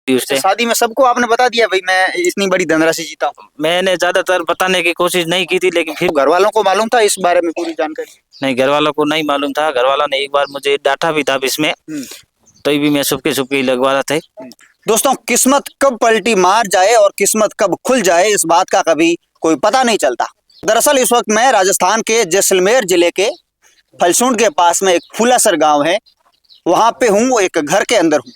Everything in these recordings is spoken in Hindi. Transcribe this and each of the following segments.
उससे। शादी में सबको आपने बता दिया भाई मैं इतनी बड़ी धनराशि जीता हूँ? मैंने ज्यादातर बताने की कोशिश नहीं की थी, लेकिन फिर घर वालों को मालूम था इस बारे में पूरी जानकारी? नहीं, घर वालों को नहीं मालूम था। घर वालों ने एक बार मुझे डांटा भी था इसमें, तो भी मैं सुबह सुबह लगवा रहा था। दोस्तों, किस्मत कब पलटी मार जाए और किस्मत कब खुल जाए इस बात का कभी कोई पता नहीं चलता। दरअसल इस वक्त मैं राजस्थान के जैसलमेर जिले के फलसूंड के पास में एक फूलासर गांव है, वहां पे हूँ, एक घर के अंदर हूँ।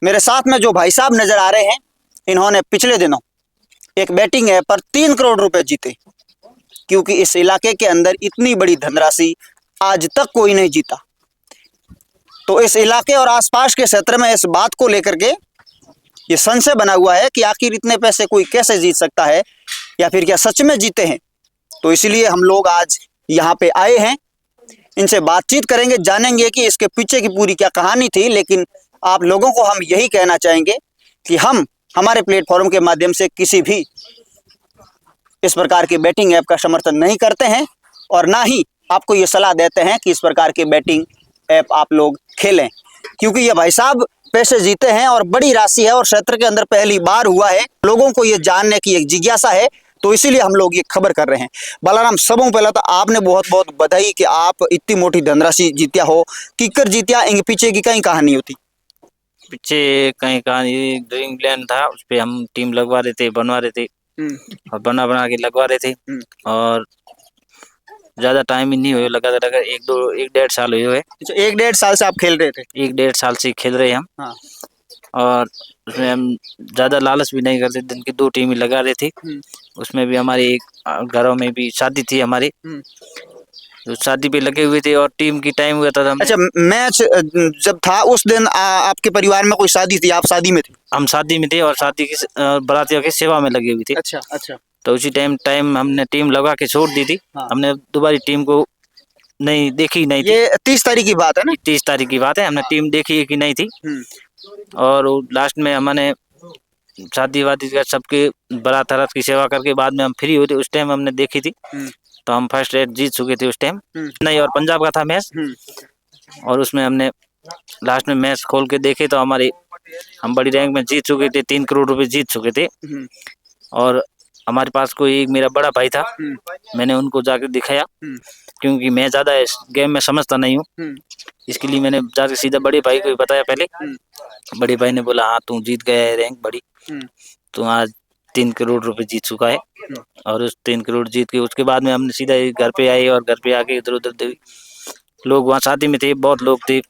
मेरे साथ में जो भाई साहब नजर आ रहे हैं, इन्होंने पिछले दिनों एक बैटिंग ऐप पर 3 करोड़ रुपए जीते, क्योंकि इस इलाके के अंदर इतनी बड़ी धनराशि आज तक कोई नहीं जीता। तो इस इलाके और आसपास के क्षेत्र में इस बात को लेकर के ये संशय बना हुआ है कि आखिर इतने पैसे कोई कैसे जीत सकता है, या फिर क्या सच में जीते हैं। तो इसलिए हम लोग आज यहाँ पे आए हैं, इनसे बातचीत करेंगे, जानेंगे कि इसके पीछे की पूरी क्या कहानी थी। लेकिन आप लोगों को हम यही कहना चाहेंगे कि हम हमारे प्लेटफॉर्म के माध्यम से किसी भी इस प्रकार के बैटिंग ऐप का समर्थन नहीं करते हैं, और ना ही आपको ये सलाह देते हैं कि इस प्रकार के बैटिंग ऐप आप लोग खेलें, क्योंकि ये भाई साहब पैसे जीते हैं और बड़ी राशि है और क्षेत्र के अंदर पहली बार हुआ है। लोगों को ये जानने की एक जिज्ञासा है, तो इसीलिए हम लोग ये खबर कर रहे हैं। बालाराम, सबों पहले तो आपने बहुत बहुत बधाई कि आप इतनी मोटी धनराशि जीत्या हो। किकर जीत्या, इनके पीछे की कहीं कहानी होती? पीछे कहीं कहानी ड्रीम प्लान था, उस पर हम टीम लगवा रहे थे, बनवा रहे थे और बना के लगवा रहे थे। और ज्यादा टाइम ही नहीं हुआ, लगा एक डेढ़ साल हुए हुए। 1-1.5 साल से आप खेल रहे थे? 1-1.5 साल से खेल रहे हैं हम। हाँ। और उसमें हम ज्यादा लालच भी नहीं करते, दिन की 2 टीम ही लगा रहे थे। उसमें भी हमारे घरों में भी शादी थी हमारी, तो शादी पे लगे हुए थे और टीम की टाइम हुआ था। अच्छा, मैच जब था उस दिन आपके परिवार में कोई शादी थी, आप शादी में थे? हम शादी में थे और शादी की बारातियों की सेवा में लगे हुए थे। अच्छा अच्छा। तो उसी टाइम हमने टीम लगा के छोड़ दी थी। हाँ। हमने दोबारा टीम को नहीं देखी नहीं थी। ये 30 तारीख की बात है ना? 30 तारीख की बात है। हमने टीम देखी कि नहीं थी। और लास्ट में हमने शादी वादी का सबके बारात हरात की सेवा करके बाद में हम फ्री हुए थे। उस टाइम हमने देखी थी, तो हम फर्स्ट रेट जीत चुके थे उस टाइम। नहीं, और पंजाब का था मैच, और उसमें हमने लास्ट में मैच खोल के देखे तो हम बड़ी रैंक में जीत चुके थे, 3 करोड़ रुपए जीत चुके थे। और हमारे पास कोई एक मेरा बड़ा भाई था, मैंने उनको जाकर दिखाया, क्योंकि मैं ज्यादा इस गेम में समझता नहीं हूँ, इसके लिए मैंने जाकर सीधा बड़े भाई को बताया पहले। बड़े भाई ने बोला हाँ तू जीत गया है रैंक बड़ी, तो आज 3 करोड़ रुपए जीत चुका है। और उस 3 करोड़ जीत के उसके बाद में हमने सीधा घर पे आए, और घर पे आके इधर उधर लोग वहाँ शादी में थे, बहुत लोग थे,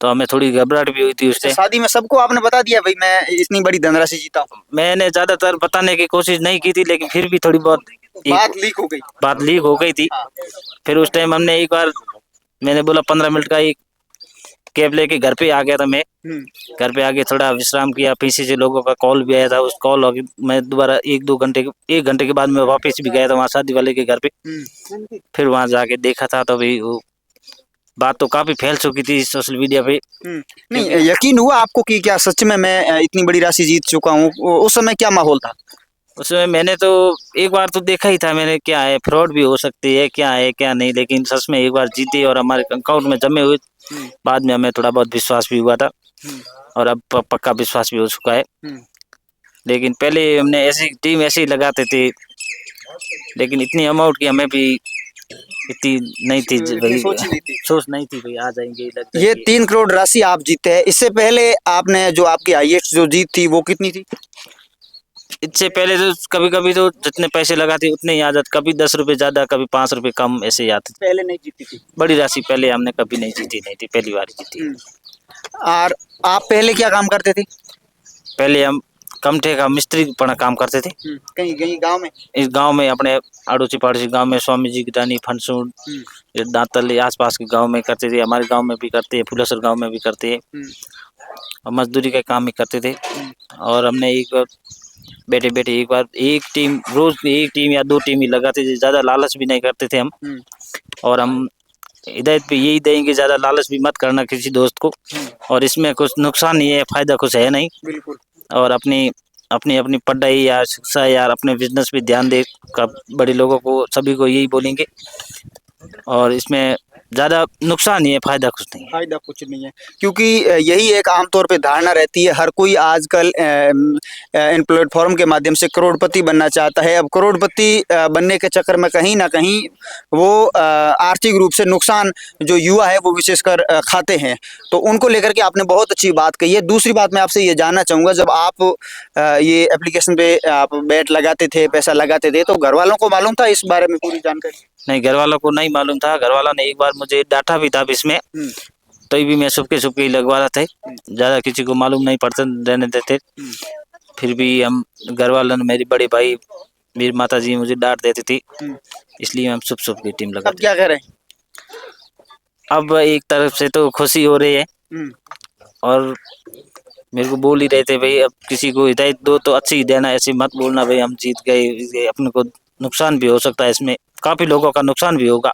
तो हमें थोड़ी घबराहट भी हुई थी उससे। शादी में सबको आपने बता दिया भाई मैं इतनी बड़ी धनराशि जीता हूँ? मैंने ज्यादातर बताने की कोशिश नहीं की थी, लेकिन फिर भी थोड़ी बहुत बात लीक हो गई थी। फिर उस टाइम हमने एक बार, मैंने बोला 15 मिनट का एक कैब लेके घर पे आ गया था मैं। घर पे आके थोड़ा विश्राम किया, पीछे से लोगों का कॉल भी आया था, उस कॉल होगी मैं दोबारा 1 घंटे के बाद मैं वापस भी गया था वहाँ शादी वाले के घर पे। फिर वहाँ जाके देखा था तो भाई वो बात तो काफी फैल चुकी थी सोशल मीडिया पे। नहीं, यकीन हुआ आपको कि क्या सच में मैं इतनी बड़ी राशि जीत चुका हूँ? उस समय क्या माहौल था? उसमें मैंने तो एक बार तो देखा ही था मैंने, क्या है फ्रॉड भी हो सकती है, क्या है क्या नहीं, लेकिन सच में एक बार जीते और हमारे अकाउंट में जमे हुए। बाद में हमें थोड़ा बहुत विश्वास भी हुआ था, और अब पक्का विश्वास भी हो चुका है। लेकिन पहले हमने ऐसी टीम ऐसे ही लगाते थे, लेकिन इतनी अमाउंट की हमें भी इतनी नहीं थी, सोच नहीं थी भाई आ जाएंगे। ये 3 करोड़ राशि आप जीते हैं, इससे पहले आपने जो आपकी हाईएस्ट जो जीत थी वो कितनी थी? इससे पहले तो कभी कभी तो जितने पैसे लगाते उतने ही आ जाते, कभी 10 रुपए ज्यादा, कभी 5 रुपए कम, ऐसे ही आते। पहले नहीं जीती थी बड़ी राशि, पहले हमने कभी नहीं जीती नहीं थी, पहली बार जीती। और आप पहले क्या काम करते थे? पहले हम कमठे का मिस्त्री काम करते थे। कहीं गांव में? इस गांव में, अपने अड़ोसी पड़ोसी गांव में, स्वामी जी की दानी, फनसून, दांतल, आसपास के गांव में करते थे। हमारे गांव में भी करते हैं, फुलेसर गांव में भी करते हैं, और मजदूरी का काम भी करते थे। और हमने एक बैठे बैठे एक बार एक टीम, रोज एक टीम या 2 टीम ही लगाते थे, ज्यादा लालच भी नहीं करते थे हम। और हम हिदायत पे यही देंगे, ज्यादा लालच भी मत करना किसी दोस्त को, और इसमें कुछ नुकसान ही है, फायदा कुछ है नहीं। बिल्कुल। और अपनी अपनी पढ़ाई या शिक्षा या अपने बिजनेस पे ध्यान दे, बड़े लोगों को सभी को यही बोलेंगे। और इसमें ज़्यादा नुकसान ही है, फायदा कुछ नहीं है। फायदा कुछ नहीं है, क्योंकि यही एक आमतौर पे धारणा रहती है। हर कोई आजकल इन प्लेटफॉर्म के माध्यम से करोड़पति बनना चाहता है। अब करोड़पति बनने के चक्कर में कहीं ना कहीं वो आर्थिक रूप से नुकसान जो युवा है वो विशेषकर खाते हैं। तो उनको लेकर के आपने बहुत अच्छी बात कही है। दूसरी बात मैं आपसे ये जानना चाहूँगा, जब आप ये एप्लीकेशन पे आप बैट लगाते थे, पैसा लगाते थे, तो घर वालों को मालूम था इस बारे में पूरी जानकारी? नहीं, घर वालों को नहीं मालूम था। घर वालों ने एक बार मुझे डांटा भी था इसमें, तो भी मैं छुपके छुपके ही लगवा रहा था। ज़्यादा किसी को मालूम नहीं पड़ता रहने देते। फिर भी हम घर वालों ने, मेरी बड़े भाई, मेरी माता जी मुझे डांट देती थी, इसलिए हम छुप छुप की टीम अब लगाते। क्या करें? अब एक तरफ से तो खुशी हो रही है और मेरे को बोल ही रहे थे, भाई अब किसी को हिदायत दो तो अच्छी ही देना, ऐसी मत बोलना भाई हम जीत गए। अपने को नुकसान भी हो सकता है, इसमें काफी लोगों का नुकसान भी होगा,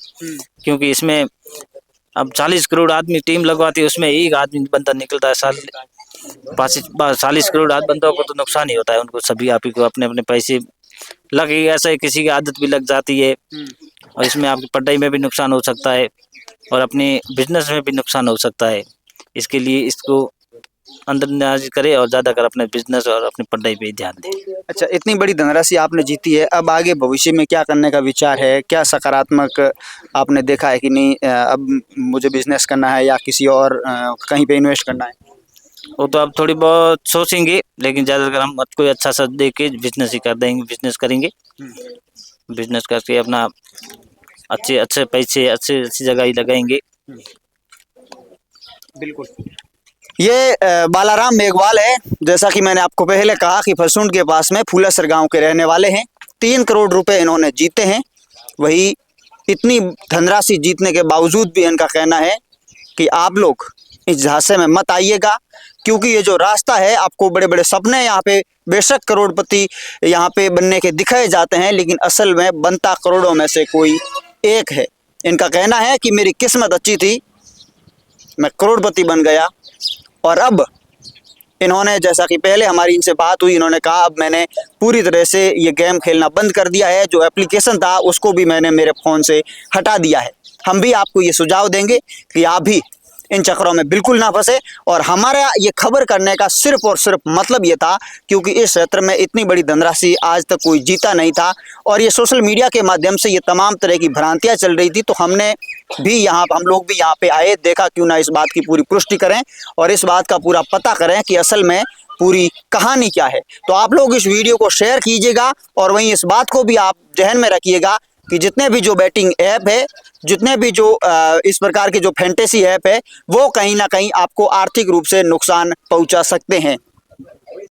क्योंकि इसमें अब 40 करोड़ आदमी टीम लगवाती है, उसमें एक आदमी बंदा निकलता है। 40 करोड़ बंदों को तो नुकसान ही होता है। उनको सभी आप ही को अपने अपने पैसे लग ही, ऐसा है किसी की आदत भी लग जाती है, और इसमें आपकी पढ़ाई में भी नुकसान हो सकता है और अपने बिजनेस में भी नुकसान हो सकता है। इसके लिए इसको अंदरअंदाज करे और ज्यादा कर अपने बिजनेस और अपनी पढ़ाई पे ध्यान दे। अच्छा, इतनी बड़ी धनराशि आपने जीती है, अब आगे भविष्य में क्या करने का विचार है? क्या सकारात्मक आपने देखा है कि नहीं, अब मुझे बिजनेस करना है या किसी और कहीं पे इन्वेस्ट करना है? वो तो अब थोड़ी बहुत सोचेंगे, लेकिन ज्यादातर हम कोई अच्छा सा देख के बिजनेस ही कर देंगे, बिजनेस करेंगे। बिजनेस करके अपना अच्छे अच्छे पैसे अच्छी जगह ही लगाएंगे। बिल्कुल। ये बालाराम मेघवाल है, जैसा कि मैंने आपको पहले कहा कि फलसूंड के पास में फूलासर गांव के रहने वाले हैं। 3 करोड़ रुपए इन्होंने जीते हैं। वही इतनी धनराशि जीतने के बावजूद भी इनका कहना है कि आप लोग इस झांसे में मत आइएगा, क्योंकि ये जो रास्ता है, आपको बड़े बड़े सपने यहाँ पे बेशक करोड़पति यहाँ पे बनने के दिखाए जाते हैं, लेकिन असल में बनता करोड़ों में से कोई एक है। इनका कहना है कि मेरी किस्मत अच्छी थी, मैं करोड़पति बन गया, और अब इन्होंने, जैसा कि पहले हमारी इनसे बात हुई, इन्होंने कहा अब मैंने पूरी तरह से ये गेम खेलना बंद कर दिया है। जो एप्लीकेशन था उसको भी मैंने मेरे फ़ोन से हटा दिया है। हम भी आपको ये सुझाव देंगे कि आप भी इन चक्करों में बिल्कुल ना फंसे। और हमारा ये खबर करने का सिर्फ और सिर्फ मतलब ये था, क्योंकि इस क्षेत्र में इतनी बड़ी धनराशि आज तक कोई जीता नहीं था, और ये सोशल मीडिया के माध्यम से ये तमाम तरह की भ्रांतियां चल रही थी। तो हम लोग भी यहाँ पे आए, देखा क्यों ना इस बात की पूरी पुष्टि करें और इस बात का पूरा पता करें कि असल में पूरी कहानी क्या है। तो आप लोग इस वीडियो को शेयर कीजिएगा, और वहीं इस बात को भी आप जहन में रखिएगा कि जितने भी जो बैटिंग ऐप है, जितने भी जो इस प्रकार के जो फैंटेसी ऐप है, वो कहीं ना कहीं आपको आर्थिक रूप से नुकसान पहुंचा सकते हैं।